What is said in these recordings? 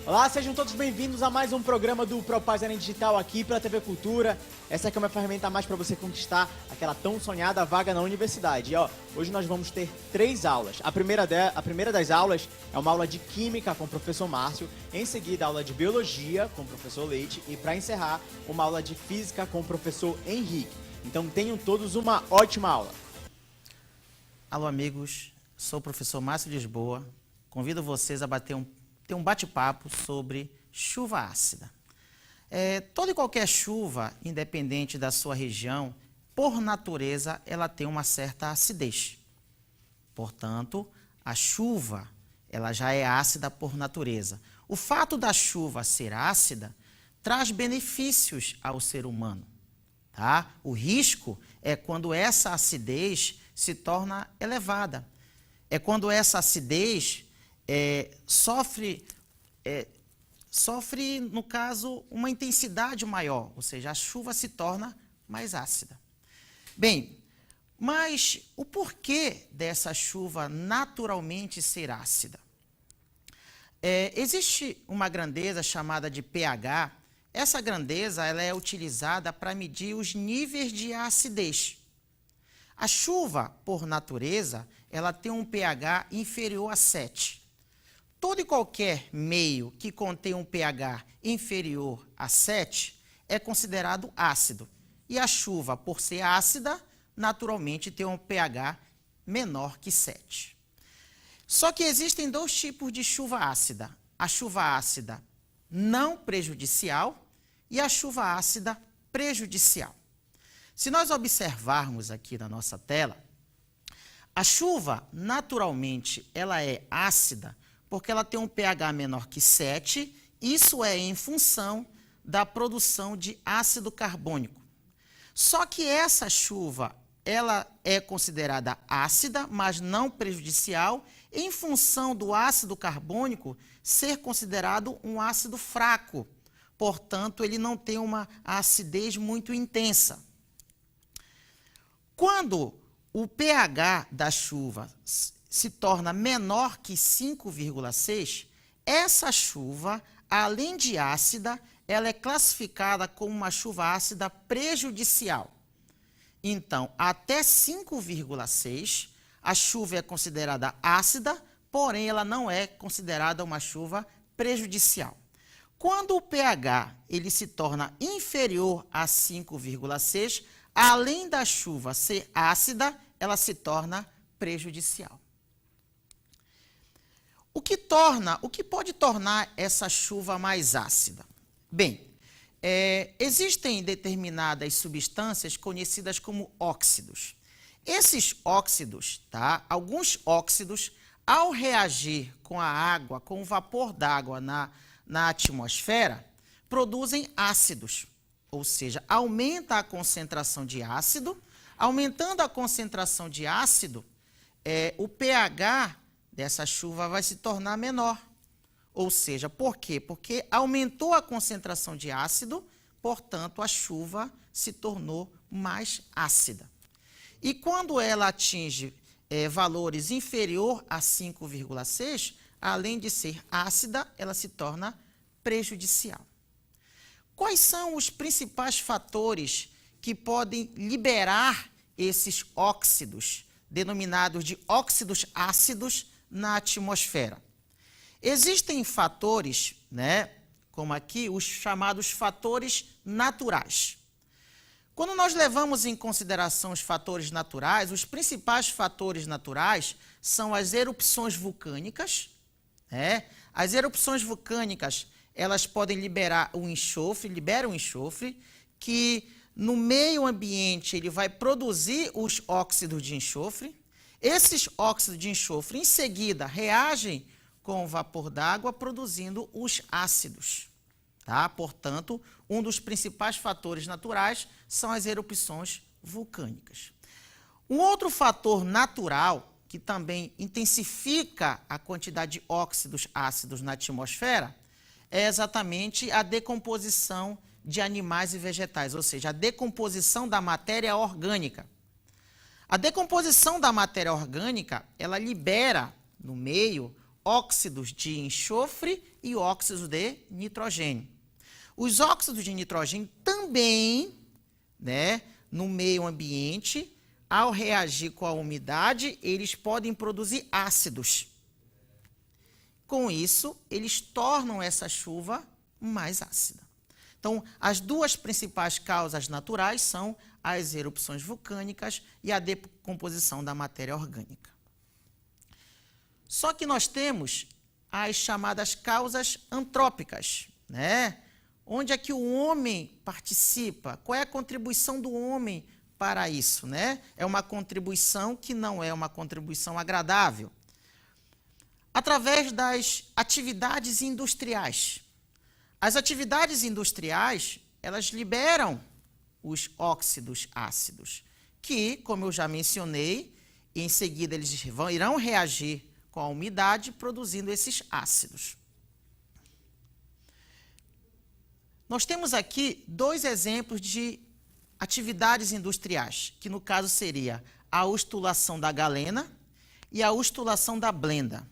Olá, sejam todos bem-vindos a mais um programa do Propaganda Digital aqui pela TV Cultura. Essa aqui é uma ferramenta a mais para você conquistar aquela tão sonhada vaga na universidade. E, hoje nós vamos ter 3 aulas. A primeira das aulas é uma aula de Química com o professor Márcio, em seguida a aula de Biologia com o professor Leite e, para encerrar, uma aula de Física com o professor Henrique. Então tenham todos uma ótima aula. Alô, amigos, sou o professor Márcio Lisboa. Convido vocês a ter um bate-papo sobre chuva ácida. Toda e qualquer chuva, independente da sua região, por natureza, ela tem uma certa acidez. Portanto, a chuva, ela já é ácida por natureza. O fato da chuva ser ácida traz benefícios ao ser humano, tá? O risco é quando essa acidez se torna elevada. É quando essa acidez sofre, no caso, uma intensidade maior, ou seja, a chuva se torna mais ácida. Bem, mas o porquê dessa chuva naturalmente ser ácida? Existe uma grandeza chamada de pH. Essa grandeza ela é utilizada para medir os níveis de acidez. A chuva, por natureza, ela tem um pH inferior a 7. Todo e qualquer meio que contém um pH inferior a 7 é considerado ácido. E a chuva, por ser ácida, naturalmente tem um pH menor que 7. Só que existem 2 tipos de chuva ácida. A chuva ácida não prejudicial e a chuva ácida prejudicial. Se nós observarmos aqui na nossa tela, a chuva, naturalmente, ela é ácida porque ela tem um pH menor que 7, isso é em função da produção de ácido carbônico. Só que essa chuva, ela é considerada ácida, mas não prejudicial, em função do ácido carbônico ser considerado um ácido fraco. Portanto, ele não tem uma acidez muito intensa. Quando o pH da chuva se torna menor que 5,6, essa chuva, além de ácida, ela é classificada como uma chuva ácida prejudicial. Então, até 5,6, a chuva é considerada ácida, porém ela não é considerada uma chuva prejudicial. Quando o pH ele se torna inferior a 5,6, além da chuva ser ácida, ela se torna prejudicial. O que pode tornar essa chuva mais ácida? Bem, existem determinadas substâncias conhecidas como óxidos. Esses óxidos, tá? Alguns óxidos, ao reagir com a água, com o vapor d'água na atmosfera, produzem ácidos. Ou seja, aumenta a concentração de ácido. Aumentando a concentração de ácido, o pH dessa chuva vai se tornar menor. Ou seja, por quê? Porque aumentou a concentração de ácido, portanto, a chuva se tornou mais ácida. E quando ela atinge valores inferior a 5,6, além de ser ácida, ela se torna prejudicial. Quais são os principais fatores que podem liberar esses óxidos, denominados de óxidos ácidos, na atmosfera? Existem fatores, como aqui, os chamados fatores naturais. Quando nós levamos em consideração os fatores naturais, os principais fatores naturais são as erupções vulcânicas. As erupções vulcânicas, elas podem liberar o enxofre, liberam o enxofre, que no meio ambiente ele vai produzir os óxidos de enxofre. Esses óxidos de enxofre, em seguida, reagem com o vapor d'água, produzindo os ácidos. Tá? Portanto, um dos principais fatores naturais são as erupções vulcânicas. Um outro fator natural, que também intensifica a quantidade de óxidos ácidos na atmosfera, é exatamente a decomposição de animais e vegetais, ou seja, a decomposição da matéria orgânica. A decomposição da matéria orgânica, ela libera no meio óxidos de enxofre e óxidos de nitrogênio. Os óxidos de nitrogênio também, né, no meio ambiente, ao reagir com a umidade, eles podem produzir ácidos. Com isso, eles tornam essa chuva mais ácida. Então, as duas principais causas naturais são as erupções vulcânicas e a decomposição da matéria orgânica. Só que nós temos as chamadas causas antrópicas, né? Onde é que o homem participa? Qual é a contribuição do homem para isso, né? É uma contribuição que não é uma contribuição agradável. Através das atividades industriais. As atividades industriais, elas liberam os óxidos ácidos, que, como eu já mencionei, em seguida eles irão reagir com a umidade, produzindo esses ácidos. Nós temos aqui dois exemplos de atividades industriais, que no caso seria a ustulação da galena e a ustulação da blenda.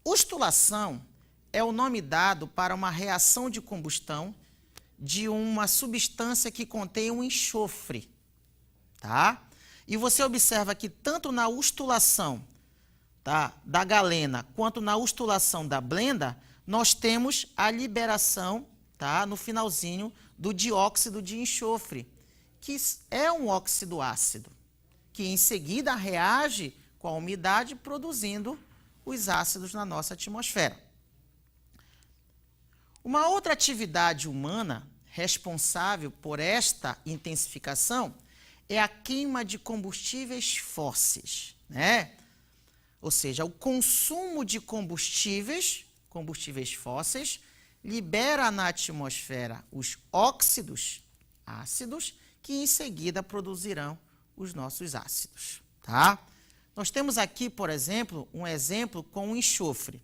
Ustulação é o nome dado para uma reação de combustão de uma substância que contém um enxofre, tá? E você observa que tanto na ustulação, tá, da galena quanto na ustulação da blenda, nós temos a liberação, tá, no finalzinho, do dióxido de enxofre, que é um óxido ácido, que em seguida reage com a umidade, produzindo os ácidos na nossa atmosfera. Uma outra atividade humana responsável por esta intensificação é a queima de combustíveis fósseis, né? Ou seja, o consumo de combustíveis fósseis, libera na atmosfera os óxidos ácidos, que em seguida produzirão os nossos ácidos, tá? Nós temos aqui, por exemplo, um exemplo com o enxofre.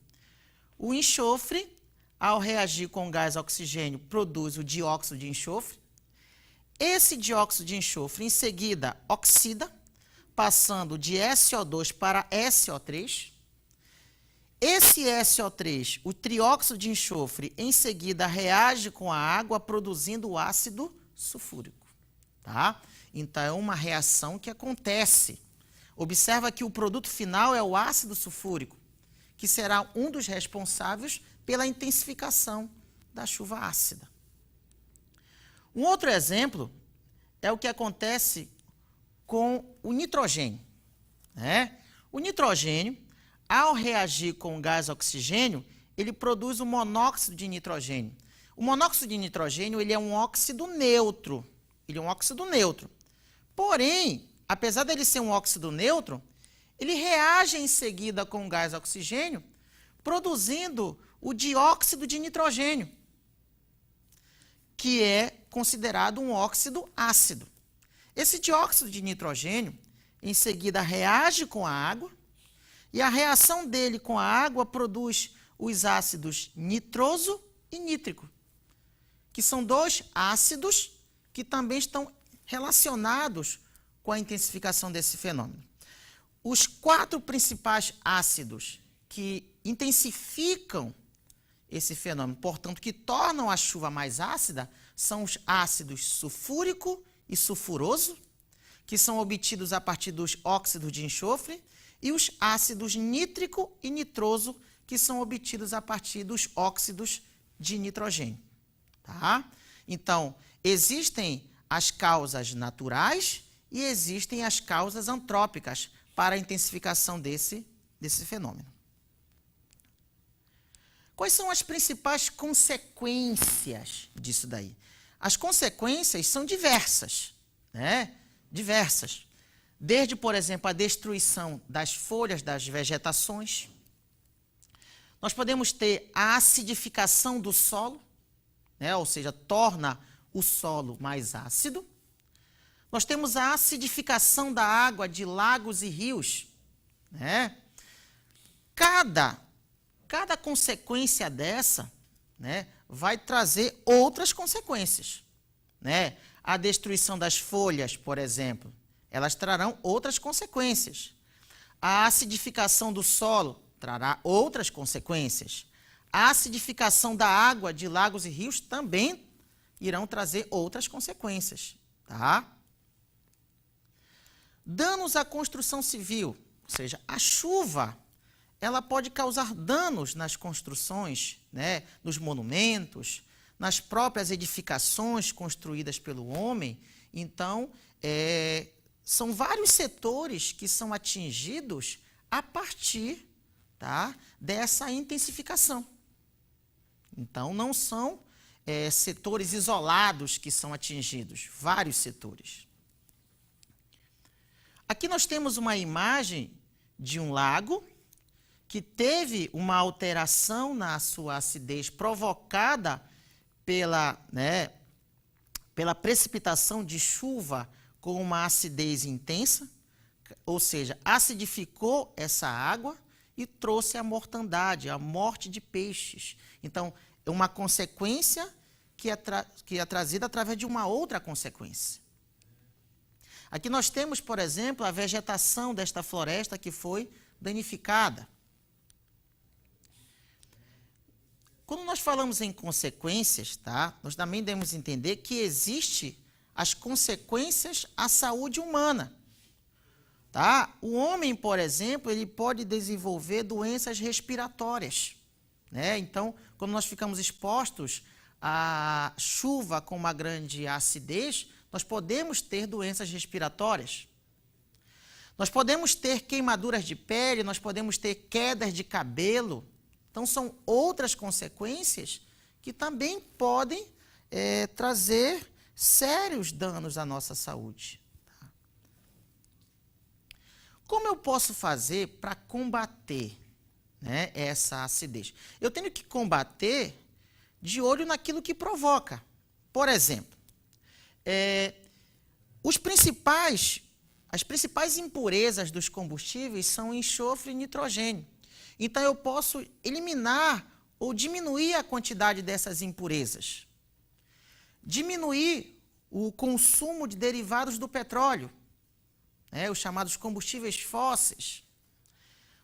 O enxofre, ao reagir com o gás oxigênio, produz o dióxido de enxofre. Esse dióxido de enxofre, em seguida, oxida, passando de SO2 para SO3. Esse SO3, o trióxido de enxofre, em seguida reage com a água, produzindo o ácido sulfúrico, tá? Então, é uma reação que acontece. Observa que o produto final é o ácido sulfúrico, que será um dos responsáveis pela intensificação da chuva ácida. Um outro exemplo é o que acontece com o nitrogênio, né? O nitrogênio, ao reagir com o gás oxigênio, ele produz o monóxido de nitrogênio. O monóxido de nitrogênio, ele é um óxido neutro. Ele é um óxido neutro. Porém, apesar dele ser um óxido neutro, ele reage em seguida com o gás oxigênio, produzindo o dióxido de nitrogênio, que é considerado um óxido ácido. Esse dióxido de nitrogênio, em seguida, reage com a água, e a reação dele com a água produz os ácidos nitroso e nítrico, que são dois ácidos que também estão relacionados com a intensificação desse fenômeno. Os 4 principais ácidos que intensificam esse fenômeno, portanto, que tornam a chuva mais ácida, são os ácidos sulfúrico e sulfuroso, que são obtidos a partir dos óxidos de enxofre, e os ácidos nítrico e nitroso, que são obtidos a partir dos óxidos de nitrogênio. Tá? Então, existem as causas naturais e existem as causas antrópicas para a intensificação desse fenômeno. Quais são as principais consequências disso daí? As consequências são diversas, né? Diversas. Desde, por exemplo, a destruição das folhas das vegetações. Nós podemos ter a acidificação do solo, né? Ou seja, torna o solo mais ácido. Nós temos a acidificação da água de lagos e rios, né? Cada consequência dessa, né, vai trazer outras consequências, né? A destruição das folhas, por exemplo, elas trarão outras consequências. A acidificação do solo trará outras consequências. A acidificação da água de lagos e rios também irão trazer outras consequências, tá? Danos à construção civil, ou seja, a chuva, ela pode causar danos nas construções, né, nos monumentos, nas próprias edificações construídas pelo homem. Então, são vários setores que são atingidos a partir, tá, dessa intensificação. Então, não são setores isolados que são atingidos, vários setores. Aqui nós temos uma imagem de um lago que teve uma alteração na sua acidez provocada pela precipitação de chuva com uma acidez intensa, ou seja, acidificou essa água e trouxe a mortandade, a morte de peixes. Então, é uma consequência que é trazida através de uma outra consequência. Aqui nós temos, por exemplo, a vegetação desta floresta que foi danificada. Quando nós falamos em consequências, tá, nós também devemos entender que existem as consequências à saúde humana. Tá? O homem, por exemplo, ele pode desenvolver doenças respiratórias, né? Então, quando nós ficamos expostos à chuva com uma grande acidez, nós podemos ter doenças respiratórias. Nós podemos ter queimaduras de pele, nós podemos ter quedas de cabelo. Então, são outras consequências que também podem trazer sérios danos à nossa saúde. Tá? Como eu posso fazer para combater, né, essa acidez? Eu tenho que combater de olho naquilo que provoca. Por exemplo, as principais impurezas dos combustíveis são enxofre e nitrogênio. Então, eu posso eliminar ou diminuir a quantidade dessas impurezas. Diminuir o consumo de derivados do petróleo, os chamados combustíveis fósseis.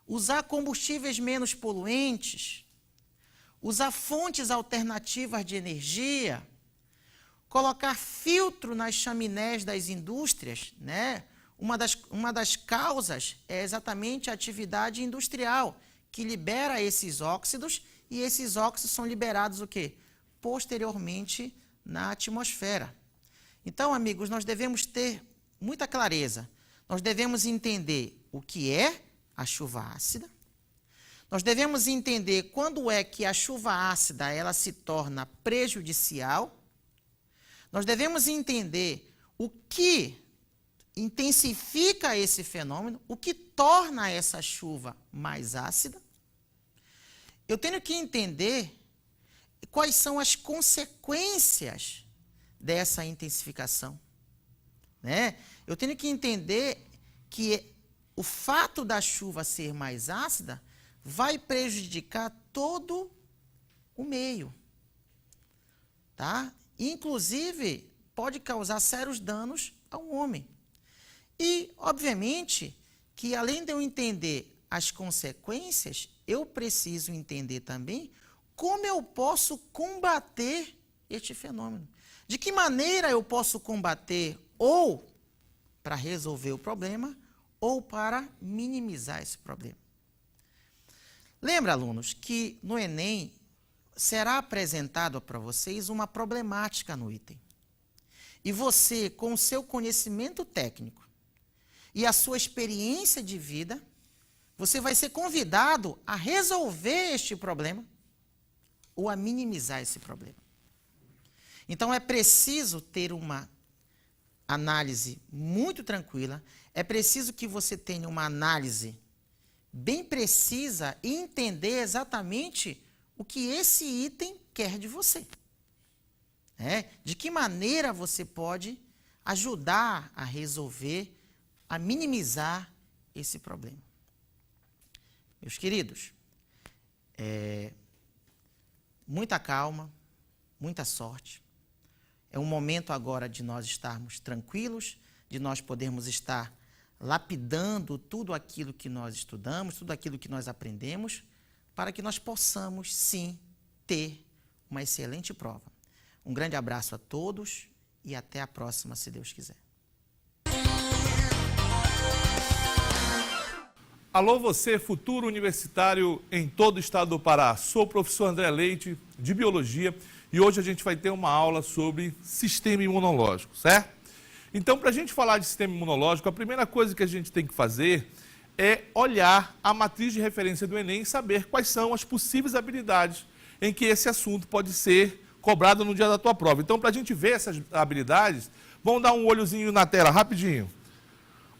Usar combustíveis menos poluentes. Usar fontes alternativas de energia. Colocar filtro nas chaminés das indústrias, né? Uma das causas é exatamente a atividade industrial, que libera esses óxidos, e esses óxidos são liberados o quê? Posteriormente na atmosfera. Então, amigos, nós devemos ter muita clareza. Nós devemos entender o que é a chuva ácida. Nós devemos entender quando é que a chuva ácida ela se torna prejudicial. Nós devemos entender o que intensifica esse fenômeno, o que torna essa chuva mais ácida. Eu tenho que entender quais são as consequências dessa intensificação, né? Eu tenho que entender que o fato da chuva ser mais ácida vai prejudicar todo o meio, tá? Inclusive, pode causar sérios danos ao homem. E, obviamente, que além de eu entender as consequências, eu preciso entender também como eu posso combater este fenômeno. De que maneira eu posso combater ou para resolver o problema ou para minimizar esse problema. Lembra, alunos, que no Enem será apresentado para vocês uma problemática no item. E você, com o seu conhecimento técnico e a sua experiência de vida, você vai ser convidado a resolver este problema ou a minimizar esse problema. Então, é preciso ter uma análise muito tranquila, é preciso que você tenha uma análise bem precisa e entender exatamente o que esse item quer de você. De que maneira você pode ajudar a resolver, a minimizar esse problema. Meus queridos, muita calma, muita sorte. É um momento agora de nós estarmos tranquilos, de nós podermos estar lapidando tudo aquilo que nós estudamos, tudo aquilo que nós aprendemos, para que nós possamos, sim, ter uma excelente prova. Um grande abraço a todos e até a próxima, se Deus quiser. Alô você, futuro universitário em todo o estado do Pará. Sou o professor André Leite, de Biologia, e hoje a gente vai ter uma aula sobre sistema imunológico, certo? Então, para a gente falar de sistema imunológico, a primeira coisa que a gente tem que fazer é olhar a matriz de referência do Enem e saber quais são as possíveis habilidades em que esse assunto pode ser cobrado no dia da tua prova. Então, para a gente ver essas habilidades, vamos dar um olhozinho na tela rapidinho.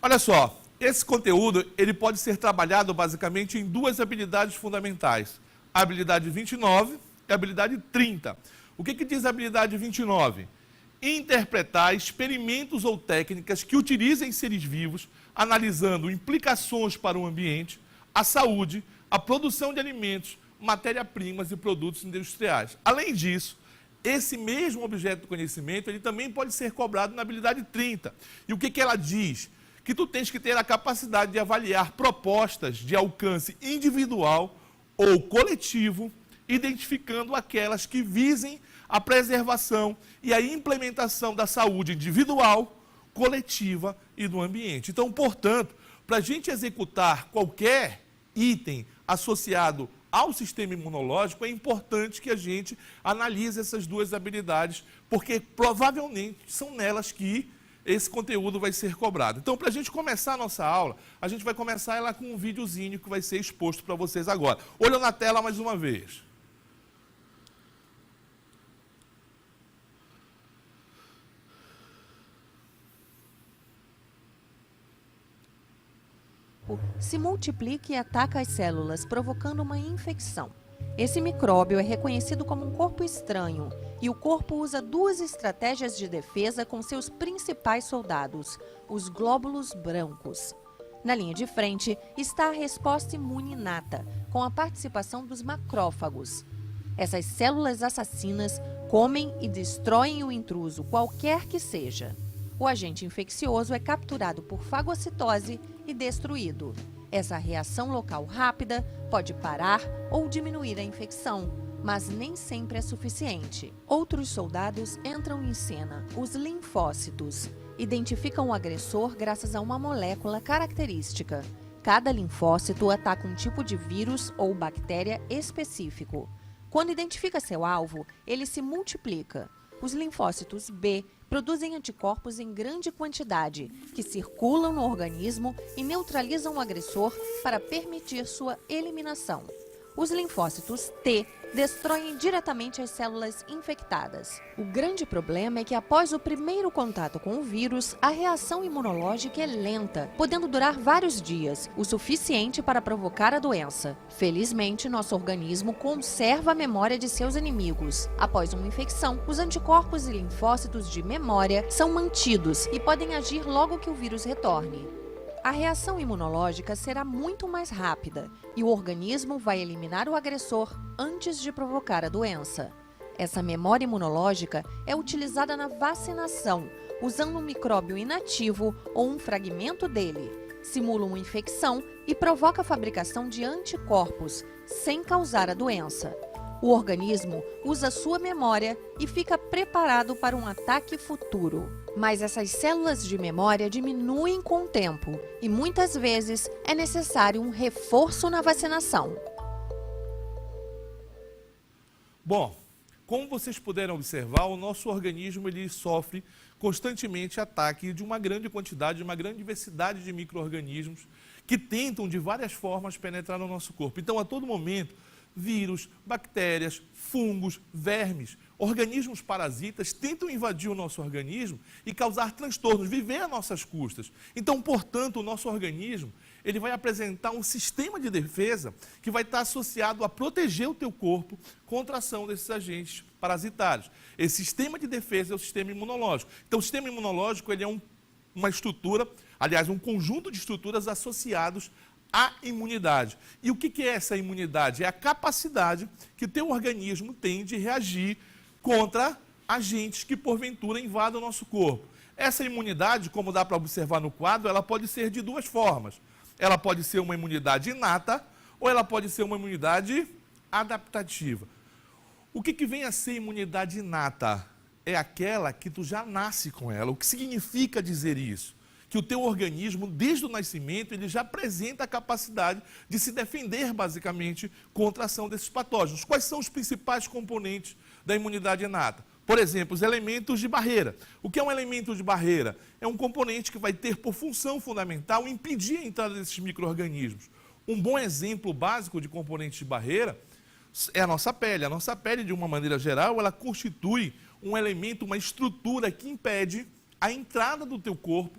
Olha só. Esse conteúdo ele pode ser trabalhado basicamente em duas habilidades fundamentais, a habilidade 29 e a habilidade 30. O que diz a habilidade 29? Interpretar experimentos ou técnicas que utilizem seres vivos, analisando implicações para o ambiente, a saúde, a produção de alimentos, matéria-primas e produtos industriais. Além disso, esse mesmo objeto do conhecimento ele também pode ser cobrado na habilidade 30. E o que ela diz? Que tu tens que ter a capacidade de avaliar propostas de alcance individual ou coletivo, identificando aquelas que visem a preservação e a implementação da saúde individual, coletiva e do ambiente. Então, portanto, para a gente executar qualquer item associado ao sistema imunológico, é importante que a gente analise essas duas habilidades, porque provavelmente são nelas que esse conteúdo vai ser cobrado. Então, para a gente começar a nossa aula, a gente vai começar ela com um videozinho que vai ser exposto para vocês agora. Olha na tela mais uma vez. Se multiplica e ataca as células, provocando uma infecção. Esse micróbio é reconhecido como um corpo estranho e o corpo usa duas estratégias de defesa com seus principais soldados, os glóbulos brancos. Na linha de frente está a resposta imune inata, com a participação dos macrófagos. Essas células assassinas comem e destroem o intruso, qualquer que seja. O agente infeccioso é capturado por fagocitose e destruído. Essa reação local rápida pode parar ou diminuir a infecção, mas nem sempre é suficiente. Outros soldados entram em cena, os linfócitos. Identificam o agressor graças a uma molécula característica. Cada linfócito ataca um tipo de vírus ou bactéria específico. Quando identifica seu alvo, ele se multiplica. Os linfócitos B produzem anticorpos em grande quantidade, que circulam no organismo e neutralizam o agressor para permitir sua eliminação. Os linfócitos T destroem diretamente as células infectadas. O grande problema é que após o primeiro contato com o vírus, a reação imunológica é lenta, podendo durar vários dias, o suficiente para provocar a doença. Felizmente, nosso organismo conserva a memória de seus inimigos. Após uma infecção, os anticorpos e linfócitos de memória são mantidos e podem agir logo que o vírus retorne. A reação imunológica será muito mais rápida e o organismo vai eliminar o agressor antes de provocar a doença. Essa memória imunológica é utilizada na vacinação, usando um micróbio inativo ou um fragmento dele. Simula uma infecção e provoca a fabricação de anticorpos, sem causar a doença. O organismo usa sua memória e fica preparado para um ataque futuro. Mas essas células de memória diminuem com o tempo e muitas vezes é necessário um reforço na vacinação. Bom, como vocês puderam observar, o nosso organismo ele sofre constantemente ataque de uma grande quantidade, de uma grande diversidade de micro-organismos que tentam de várias formas penetrar no nosso corpo. Então, a todo momento, vírus, bactérias, fungos, vermes, organismos parasitas tentam invadir o nosso organismo e causar transtornos, viver a nossas custas. Então, portanto, o nosso organismo ele vai apresentar um sistema de defesa que vai estar associado a proteger o teu corpo contra a ação desses agentes parasitários. Esse sistema de defesa é o sistema imunológico. Então, o sistema imunológico ele é uma estrutura, aliás, um conjunto de estruturas associados a imunidade. E o que é essa imunidade? É a capacidade que o teu organismo tem de reagir contra agentes que porventura invadam o nosso corpo. Essa imunidade, como dá para observar no quadro, ela pode ser de duas formas. Ela pode ser uma imunidade inata ou ela pode ser uma imunidade adaptativa. O que vem a ser imunidade inata? É aquela que tu já nasce com ela. O que significa dizer isso? Que o teu organismo, desde o nascimento, ele já apresenta a capacidade de se defender, basicamente, contra a ação desses patógenos. Quais são os principais componentes da imunidade inata? Por exemplo, os elementos de barreira. O que é um elemento de barreira? É um componente que vai ter por função fundamental impedir a entrada desses micro-organismos. Um bom exemplo básico de componente de barreira é a nossa pele. A nossa pele, de uma maneira geral, ela constitui um elemento, uma estrutura que impede a entrada do teu corpo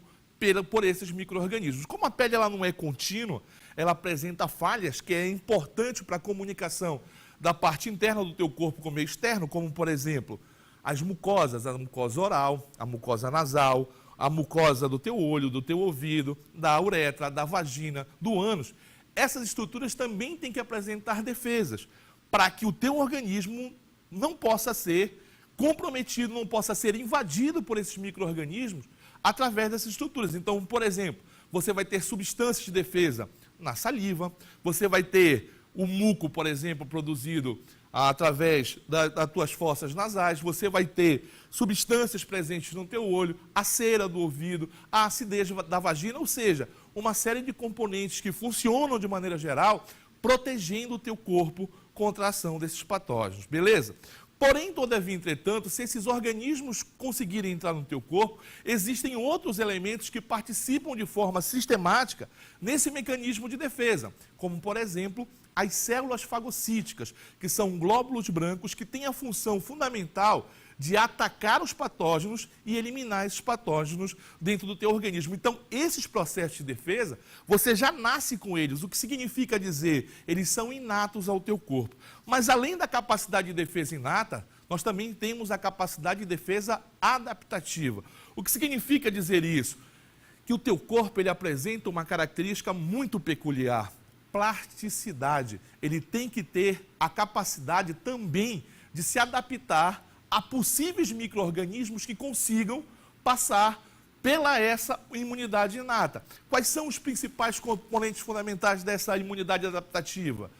por esses micro-organismos. Como a pele ela não é contínua, ela apresenta falhas que é importante para a comunicação da parte interna do teu corpo com o meio externo, como, por exemplo, as mucosas, a mucosa oral, a mucosa nasal, a mucosa do teu olho, do teu ouvido, da uretra, da vagina, do ânus. Essas estruturas também têm que apresentar defesas para que o teu organismo não possa ser comprometido, não possa ser invadido por esses micro-organismos através dessas estruturas. Então, por exemplo, você vai ter substâncias de defesa na saliva, você vai ter o muco, por exemplo, produzido através das tuas fossas nasais, você vai ter substâncias presentes no teu olho, a cera do ouvido, a acidez da vagina, ou seja, uma série de componentes que funcionam de maneira geral, protegendo o teu corpo contra a ação desses patógenos, beleza? Porém, todavia, entretanto, se esses organismos conseguirem entrar no teu corpo, existem outros elementos que participam de forma sistemática nesse mecanismo de defesa, como, por exemplo, as células fagocíticas, que são glóbulos brancos que têm a função fundamental de atacar os patógenos e eliminar esses patógenos dentro do teu organismo. Então, esses processos de defesa, você já nasce com eles, o que significa dizer, eles são inatos ao teu corpo. Mas, além da capacidade de defesa inata, nós também temos a capacidade de defesa adaptativa. O que significa dizer isso? Que o teu corpo ele apresenta uma característica muito peculiar, plasticidade. Ele tem que ter a capacidade também de se adaptar a possíveis micro-organismos que consigam passar pela essa imunidade inata. Quais são os principais componentes fundamentais dessa imunidade adaptativa?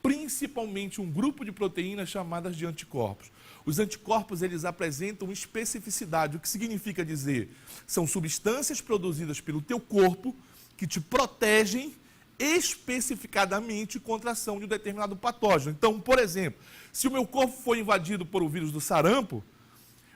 Principalmente um grupo de proteínas chamadas de anticorpos. Os anticorpos, eles apresentam especificidade. O que significa dizer? São substâncias produzidas pelo teu corpo que te protegem especificadamente contra a ação de um determinado patógeno. Então, por exemplo, se o meu corpo for invadido por o vírus do sarampo,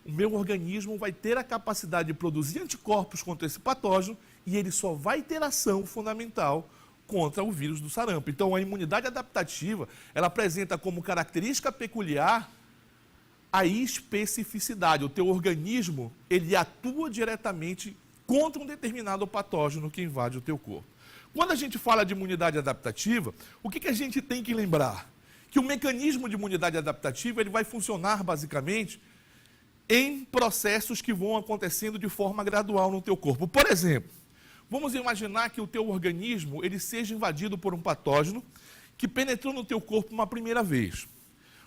o meu organismo vai ter a capacidade de produzir anticorpos contra esse patógeno e ele só vai ter ação fundamental contra o vírus do sarampo. Então, a imunidade adaptativa, ela apresenta como característica peculiar a especificidade. O teu organismo, ele atua diretamente contra um determinado patógeno que invade o teu corpo. Quando a gente fala de imunidade adaptativa, o que a gente tem que lembrar? Que o mecanismo de imunidade adaptativa ele vai funcionar basicamente em processos que vão acontecendo de forma gradual no teu corpo. Por exemplo, vamos imaginar que o teu organismo ele seja invadido por um patógeno que penetrou no teu corpo uma primeira vez.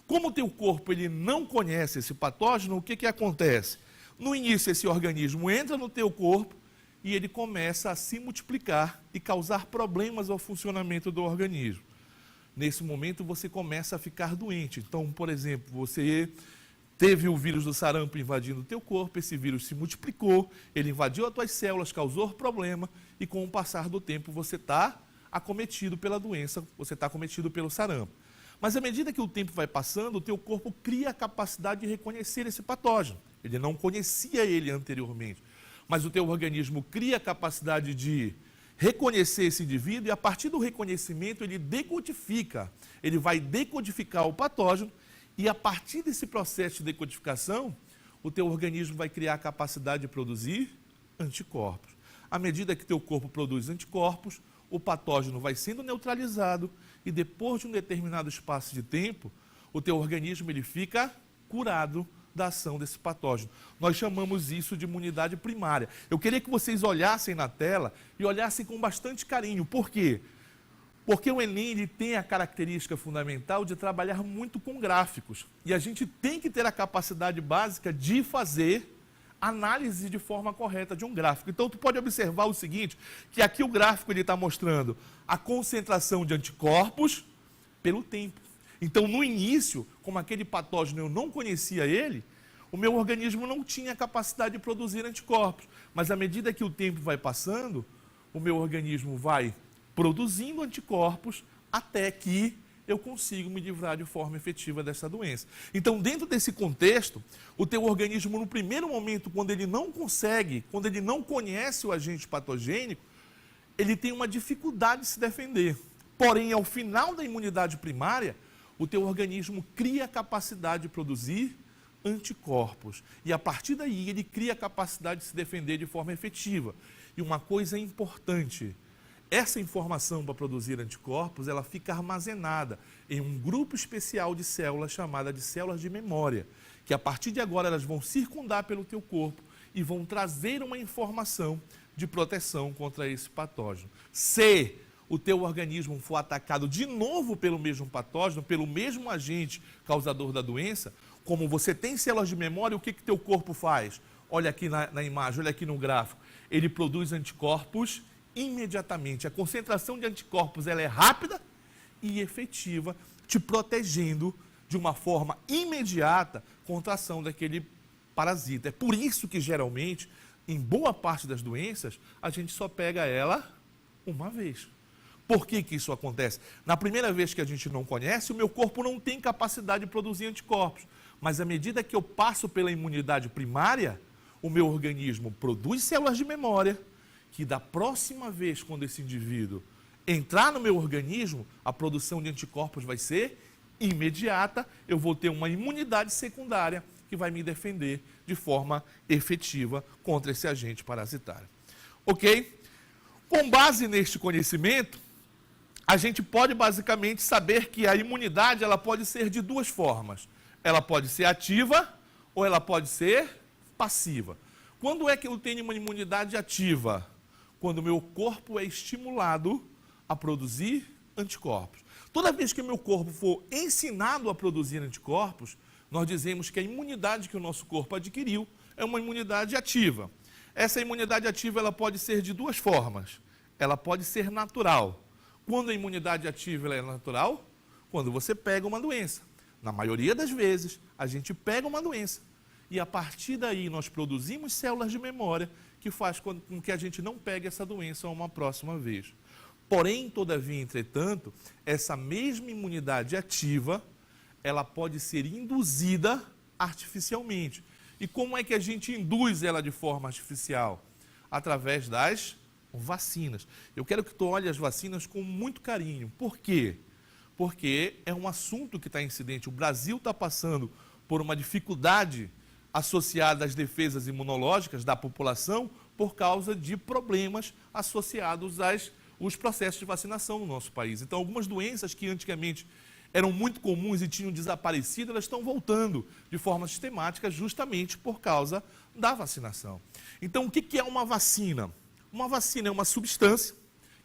Como o teu corpo ele não conhece esse patógeno, o que acontece? No início, esse organismo entra no teu corpo e ele começa a se multiplicar e causar problemas ao funcionamento do organismo. Nesse momento, você começa a ficar doente. Então, por exemplo, você teve o vírus do sarampo invadindo o teu corpo, esse vírus se multiplicou, ele invadiu as tuas células, causou problema e com o passar do tempo você está acometido pela doença, você está acometido pelo sarampo. Mas à medida que o tempo vai passando, o teu corpo cria a capacidade de reconhecer esse patógeno. Ele não conhecia ele anteriormente. Mas o teu organismo cria a capacidade de reconhecer esse indivíduo e a partir do reconhecimento ele decodifica. Ele vai decodificar o patógeno e a partir desse processo de decodificação, o teu organismo vai criar a capacidade de produzir anticorpos. À medida que teu corpo produz anticorpos, o patógeno vai sendo neutralizado e depois de um determinado espaço de tempo, o teu organismo ele fica curado da ação desse patógeno. Nós chamamos isso de imunidade primária. Eu queria que vocês olhassem na tela e olhassem com bastante carinho. Por quê? Porque o Enem ele tem a característica fundamental de trabalhar muito com gráficos. E a gente tem que ter a capacidade básica de fazer análise de forma correta de um gráfico. Então, tu pode observar o seguinte, que aqui o gráfico está mostrando a concentração de anticorpos pelo tempo. Então, no início, como aquele patógeno eu não conhecia ele, o meu organismo não tinha capacidade de produzir anticorpos. Mas à medida que o tempo vai passando, o meu organismo vai produzindo anticorpos até que eu consigo me livrar de forma efetiva dessa doença. Então, dentro desse contexto, o teu organismo, no primeiro momento, quando ele não consegue, quando ele não conhece o agente patogênico, ele tem uma dificuldade de se defender. Porém, ao final da imunidade primária, o teu organismo cria a capacidade de produzir anticorpos. E a partir daí, ele cria a capacidade de se defender de forma efetiva. E uma coisa importante, essa informação para produzir anticorpos, ela fica armazenada em um grupo especial de células chamada de células de memória, que a partir de agora elas vão circundar pelo teu corpo e vão trazer uma informação de proteção contra esse patógeno. Se o teu organismo for atacado de novo pelo mesmo patógeno, pelo mesmo agente causador da doença, como você tem células de memória, o que teu corpo faz? Olha aqui na imagem, olha aqui no gráfico. Ele produz anticorpos imediatamente. A concentração de anticorpos ela é rápida e efetiva, te protegendo de uma forma imediata contra a ação daquele parasita. É por isso que, geralmente, em boa parte das doenças, a gente só pega ela uma vez. Por que isso acontece? Na primeira vez que a gente não conhece, o meu corpo não tem capacidade de produzir anticorpos. Mas à medida que eu passo pela imunidade primária, o meu organismo produz células de memória, que da próxima vez, quando esse indivíduo entrar no meu organismo, a produção de anticorpos vai ser imediata, eu vou ter uma imunidade secundária que vai me defender de forma efetiva contra esse agente parasitário. Ok? Com base neste conhecimento, a gente pode basicamente saber que a imunidade ela pode ser de duas formas. Ela pode ser ativa ou ela pode ser passiva. Quando é que eu tenho uma imunidade ativa? Quando o meu corpo é estimulado a produzir anticorpos. Toda vez que o meu corpo for ensinado a produzir anticorpos, nós dizemos que a imunidade que o nosso corpo adquiriu é uma imunidade ativa. Essa imunidade ativa ela pode ser de duas formas. Ela pode ser natural. Quando a imunidade ativa ela é natural? Quando você pega uma doença. Na maioria das vezes, a gente pega uma doença e a partir daí nós produzimos células de memória que faz com que a gente não pegue essa doença uma próxima vez. Porém, todavia, entretanto, essa mesma imunidade ativa, ela pode ser induzida artificialmente. E como é que a gente induz ela de forma artificial? Através das vacinas. Eu quero que tu olhe as vacinas com muito carinho. Por quê? Porque é um assunto que está incidente. O Brasil está passando por uma dificuldade associada às defesas imunológicas da população por causa de problemas associados aos processos de vacinação no nosso país. Então, algumas doenças que antigamente eram muito comuns e tinham desaparecido, elas estão voltando de forma sistemática justamente por causa da vacinação. Então, o que é uma vacina? Uma vacina é uma substância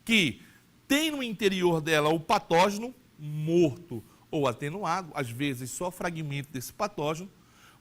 que tem no interior dela o patógeno morto ou atenuado, às vezes só fragmento desse patógeno,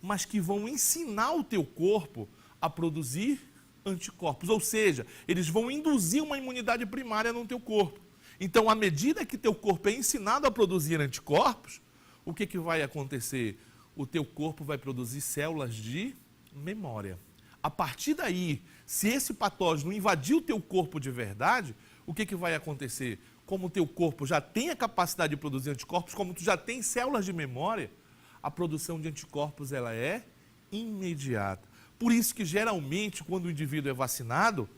mas que vão ensinar o teu corpo a produzir anticorpos, ou seja, eles vão induzir uma imunidade primária no teu corpo. Então, à medida que teu corpo é ensinado a produzir anticorpos, o que vai acontecer? O teu corpo vai produzir células de memória. A partir daí, se esse patógeno invadir o teu corpo de verdade, o que vai acontecer? Como o teu corpo já tem a capacidade de produzir anticorpos, como tu já tem células de memória, a produção de anticorpos ela é imediata. Por isso que, geralmente, quando o indivíduo é vacinado,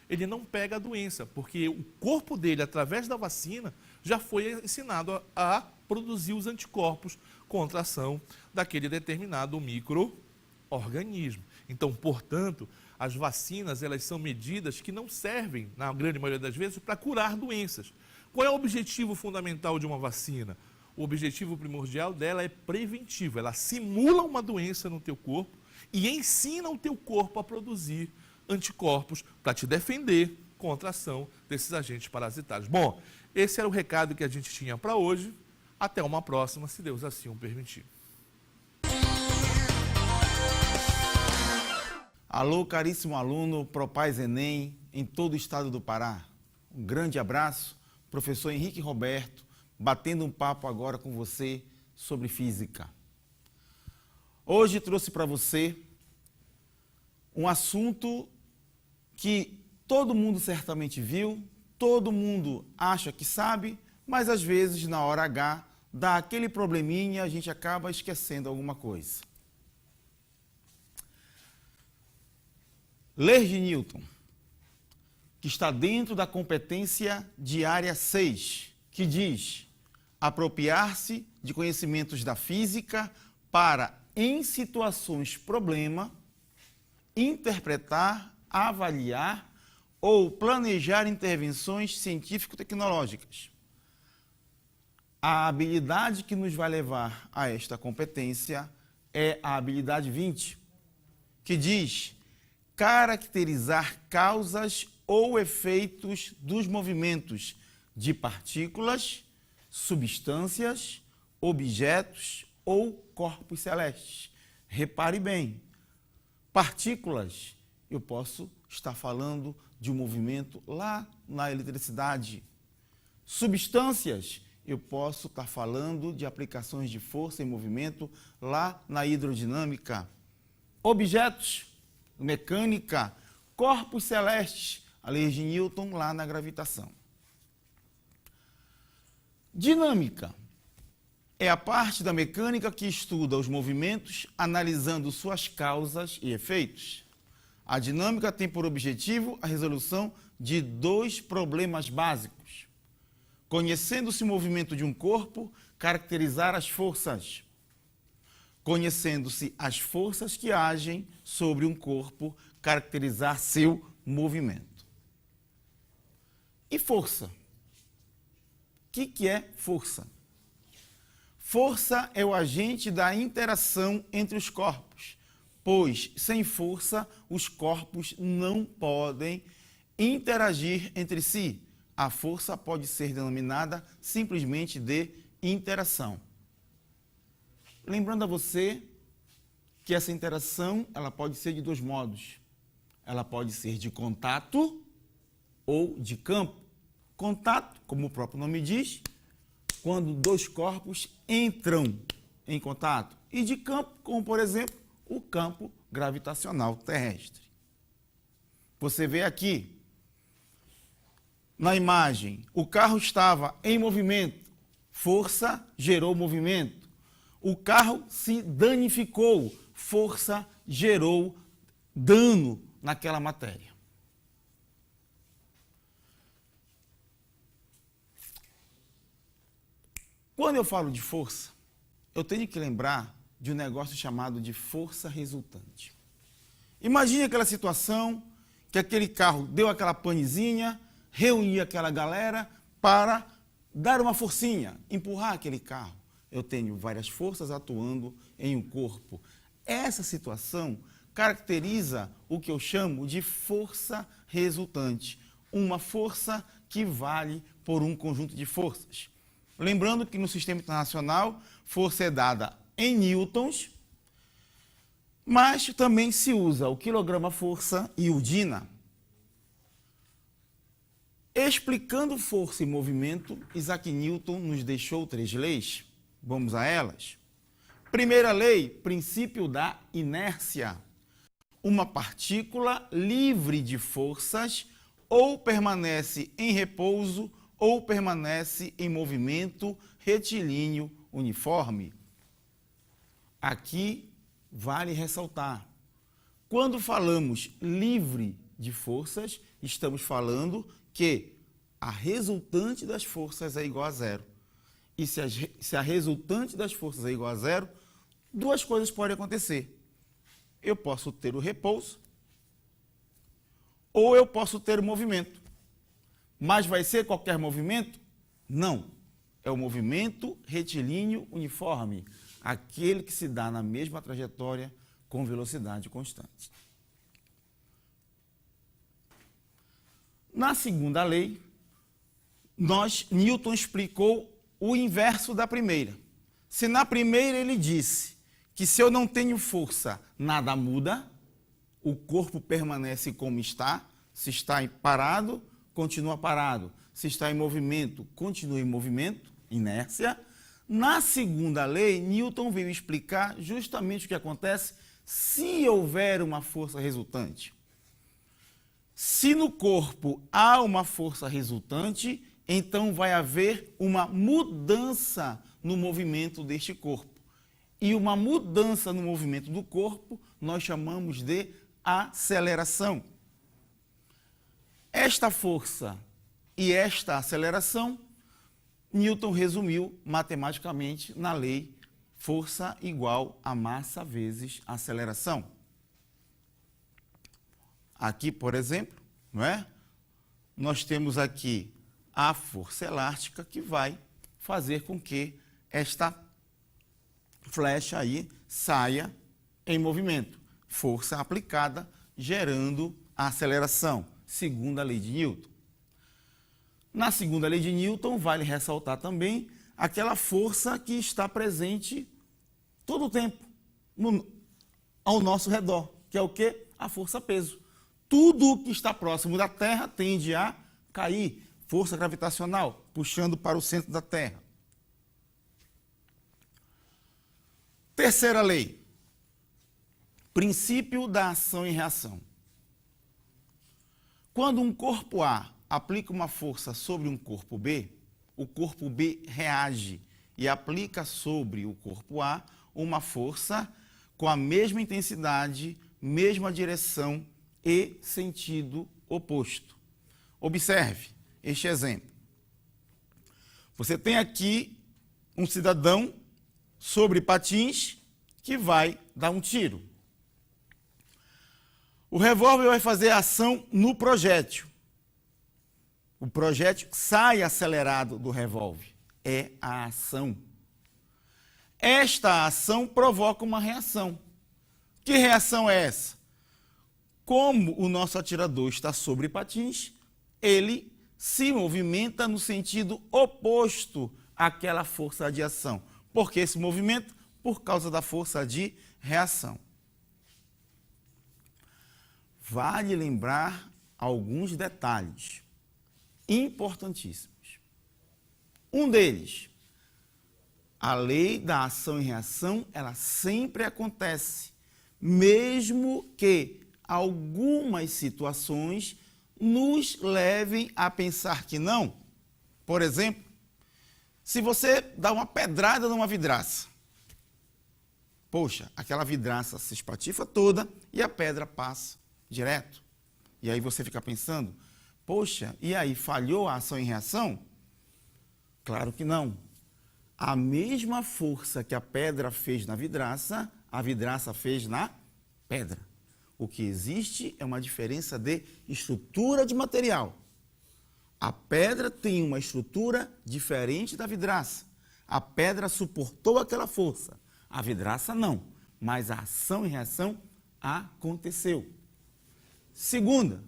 ele não pega a doença, porque o corpo dele, através da vacina, já foi ensinado a produzir os anticorpos contra a ação daquele determinado micro-organismo. Então, portanto, as vacinas elas são medidas que não servem, na grande maioria das vezes, para curar doenças. Qual é o objetivo fundamental de uma vacina? O objetivo primordial dela é preventivo. Ela simula uma doença no teu corpo e ensina o teu corpo a produzir anticorpos para te defender contra a ação desses agentes parasitários. Bom, esse era o recado que a gente tinha para hoje. Até uma próxima, se Deus assim o permitir. Alô, caríssimo aluno Propaz Enem em todo o estado do Pará. Um grande abraço, professor Henrique Roberto, batendo um papo agora com você sobre física. Hoje trouxe para você um assunto que todo mundo certamente viu, todo mundo acha que sabe, mas às vezes na hora H dá aquele probleminha e a gente acaba esquecendo alguma coisa. Leis de Newton, que está dentro da competência de área 6, que diz apropriar-se de conhecimentos da física para, em situações problema, interpretar, avaliar ou planejar intervenções científico-tecnológicas. A habilidade que nos vai levar a esta competência é a habilidade 20, que diz caracterizar causas ou efeitos dos movimentos de partículas, substâncias, objetos ou corpos celestes. Repare bem, partículas, eu posso estar falando de um movimento lá na eletricidade. Substâncias, eu posso estar falando de aplicações de força e movimento lá na hidrodinâmica. Objetos, mecânica, corpos celestes, a lei de Newton lá na gravitação. Dinâmica é a parte da mecânica que estuda os movimentos, analisando suas causas e efeitos. A dinâmica tem por objetivo a resolução de 2 problemas básicos. Conhecendo-se o movimento de um corpo, caracterizar as forças. Conhecendo-se as forças que agem sobre um corpo, caracterizar seu movimento. E força? O que é força? Força é o agente da interação entre os corpos, pois sem força os corpos não podem interagir entre si. A força pode ser denominada simplesmente de interação. Lembrando a você que essa interação ela pode ser de 2 modos. Ela pode ser de contato ou de campo. Contato, como o próprio nome diz, quando 2 corpos entram em contato. E de campo, como por exemplo, o campo gravitacional terrestre. Você vê aqui, na imagem, o carro estava em movimento, força gerou movimento. O carro se danificou, força gerou dano naquela matéria. Quando eu falo de força, eu tenho que lembrar de um negócio chamado de força resultante. Imagine aquela situação que aquele carro deu aquela panezinha, reuniu aquela galera para dar uma forcinha, empurrar aquele carro. Eu tenho várias forças atuando em um corpo. Essa situação caracteriza o que eu chamo de força resultante, uma força que vale por um conjunto de forças. Lembrando que no sistema internacional, força é dada em newtons, mas também se usa o quilograma-força e o Dina. Explicando força e movimento, Isaac Newton nos deixou 3 leis. Vamos a elas. Primeira lei, princípio da inércia. Uma partícula livre de forças ou permanece em repouso ou permanece em movimento retilíneo uniforme. Aqui vale ressaltar, quando falamos livre de forças, estamos falando que a resultante das forças é igual a 0. E se a resultante das forças é igual a 0, 2 coisas podem acontecer. Eu posso ter o repouso ou eu posso ter o movimento. Mas vai ser qualquer movimento? Não. É o movimento retilíneo uniforme, aquele que se dá na mesma trajetória com velocidade constante. Na segunda lei, Newton explicou o inverso da primeira. Se na primeira ele disse que se eu não tenho força, nada muda, o corpo permanece como está. Se está parado, continua parado. Se está em movimento, continua em movimento, inércia. Na segunda lei, Newton veio explicar justamente o que acontece se houver uma força resultante. Se no corpo há uma força resultante, então vai haver uma mudança no movimento deste corpo. E uma mudança no movimento do corpo nós chamamos de aceleração. Esta força e esta aceleração, Newton resumiu matematicamente na lei força igual a massa vezes aceleração. Aqui, por exemplo, não é? Nós temos aqui a força elástica que vai fazer com que esta flecha aí saia em movimento. Força aplicada gerando a aceleração, segundo a lei de Newton. Na segunda lei de Newton, vale ressaltar também aquela força que está presente todo o tempo ao nosso redor, que é o quê? A força-peso. Tudo que está próximo da Terra tende a cair. Força gravitacional, puxando para o centro da Terra. Terceira lei. Princípio da ação e reação. Quando um corpo A aplica uma força sobre um corpo B, o corpo B reage e aplica sobre o corpo A uma força com a mesma intensidade, mesma direção e sentido oposto. Observe este exemplo. Você tem aqui um cidadão sobre patins que vai dar um tiro. O revólver vai fazer a ação no projétil. O projétil sai acelerado do revólver. É a ação. Esta ação provoca uma reação. Que reação é essa? Como o nosso atirador está sobre patins, ele se movimenta no sentido oposto àquela força de ação. Por que esse movimento? Por causa da força de reação. Vale lembrar alguns detalhes importantíssimos. Um deles, a lei da ação e reação, ela sempre acontece, mesmo que algumas situações nos levem a pensar que não. Por exemplo, se você dá uma pedrada numa vidraça, poxa, aquela vidraça se espatifa toda e a pedra passa direto. E aí você fica pensando, poxa, e aí, falhou a ação e reação? Claro que não. A mesma força que a pedra fez na vidraça, a vidraça fez na pedra. O que existe é uma diferença de estrutura de material. A pedra tem uma estrutura diferente da vidraça. A pedra suportou aquela força. A vidraça não. Mas a ação e reação aconteceu. Segunda,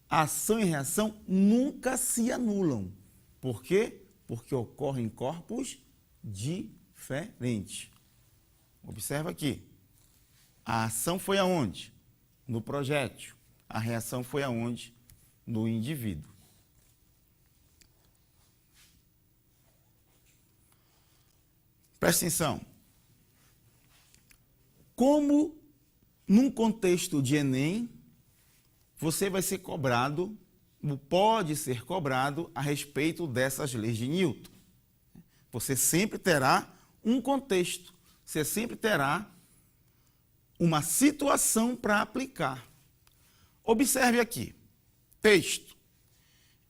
a ação e reação nunca se anulam. Por quê? Porque ocorrem em corpos diferentes. Observa aqui. A ação foi aonde? No projétil. A reação foi aonde? No indivíduo. Presta atenção. Como num contexto de Enem, você vai ser cobrado, pode ser cobrado a respeito dessas leis de Newton. Você sempre terá um contexto, você sempre terá uma situação para aplicar. Observe aqui, texto.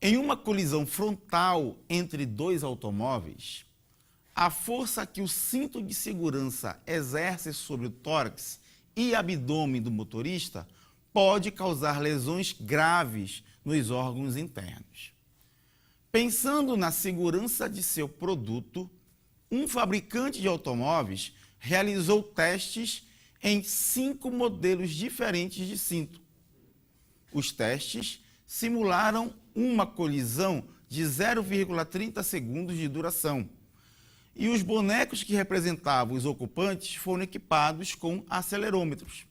Em uma colisão frontal entre dois automóveis, a força que o cinto de segurança exerce sobre o tórax e abdômen do motorista pode causar lesões graves nos órgãos internos. Pensando na segurança de seu produto, um fabricante de automóveis realizou testes em 5 modelos diferentes de cinto. Os testes simularam uma colisão de 0,30 segundos de duração. E os bonecos que representavam os ocupantes foram equipados com acelerômetros.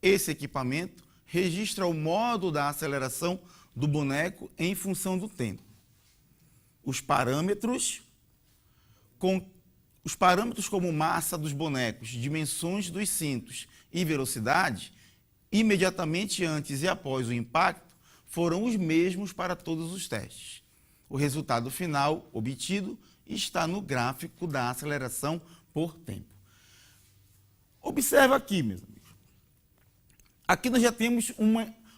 Esse equipamento registra o modo da aceleração do boneco em função do tempo. Os parâmetros como massa dos bonecos, dimensões dos cintos e velocidade, imediatamente antes e após o impacto, foram os mesmos para todos os testes. O resultado final obtido está no gráfico da aceleração por tempo. Observa aqui, meus amigos. Aqui nós já temos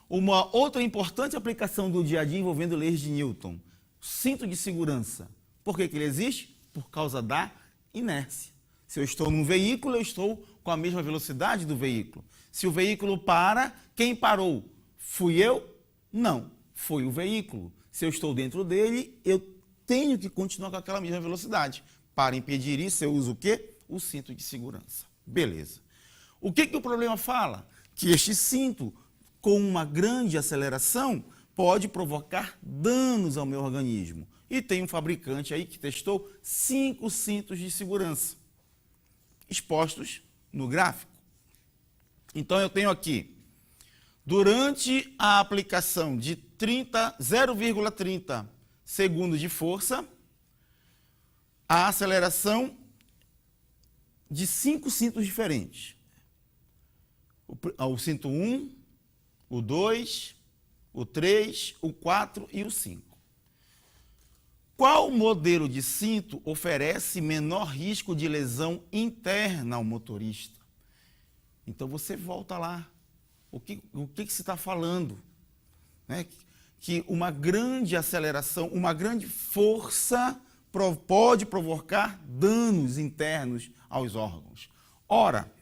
uma outra importante aplicação do dia a dia envolvendo leis de Newton. Cinto de segurança. Por que ele existe? Por causa da inércia. Se eu estou num veículo, eu estou com a mesma velocidade do veículo. Se o veículo para, quem parou? Fui eu? Não, foi o veículo. Se eu estou dentro dele, eu tenho que continuar com aquela mesma velocidade. Para impedir isso, eu uso o quê? O cinto de segurança. Beleza. O que o problema fala? Que este cinto, com uma grande aceleração, pode provocar danos ao meu organismo. E tem um fabricante aí que testou 5 cintos de segurança, expostos no gráfico. Então eu tenho aqui, durante a aplicação de 0,30 segundos de força, a aceleração de 5 cintos diferentes. O cinto 1, o 2, o 3, o 4 e o 5. Qual modelo de cinto oferece menor risco de lesão interna ao motorista? Então você volta lá. O que se está falando? Né? Que uma grande aceleração, uma grande força pode provocar danos internos aos órgãos. Ora,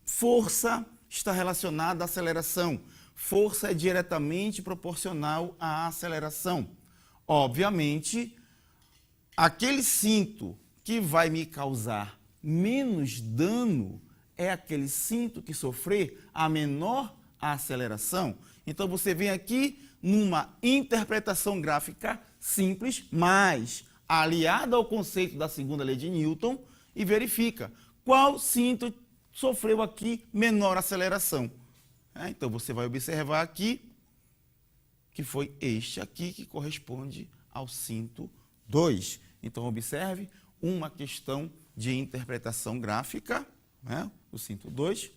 força está relacionada à aceleração. Força é diretamente proporcional à aceleração. Obviamente, aquele cinto que vai me causar menos dano é aquele cinto que sofrer a menor aceleração. Então, você vem aqui numa interpretação gráfica simples, mas aliada ao conceito da segunda lei de Newton, e verifica qual cinto sofreu aqui menor aceleração. Então, você vai observar aqui que foi este aqui que corresponde ao cinto 2. Então, observe uma questão de interpretação gráfica, né? O cinto 2,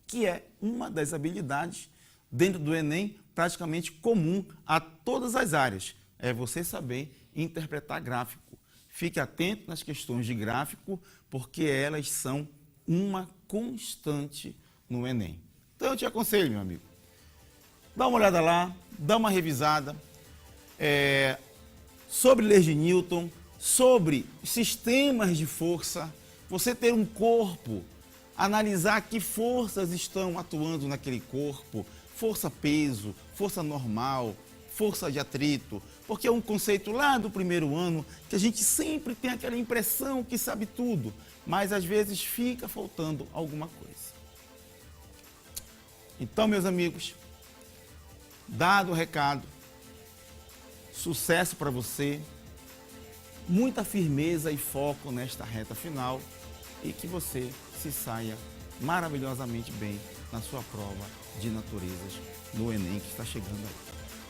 que é uma das habilidades dentro do Enem praticamente comum a todas as áreas. É você saber interpretar gráfico. Fique atento nas questões de gráfico, porque elas são uma constante no Enem. Então eu te aconselho, meu amigo, dá uma olhada lá, dá uma revisada sobre leis de Newton, sobre sistemas de força, você ter um corpo, analisar que forças estão atuando naquele corpo, força-peso, força normal, força de atrito, porque é um conceito lá do primeiro ano que a gente sempre tem aquela impressão que sabe tudo, mas às vezes fica faltando alguma coisa. Então, meus amigos, dado o recado, sucesso para você, muita firmeza e foco nesta reta final e que você se saia maravilhosamente bem na sua prova de naturezas no Enem que está chegando aí.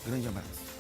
Grande abraço.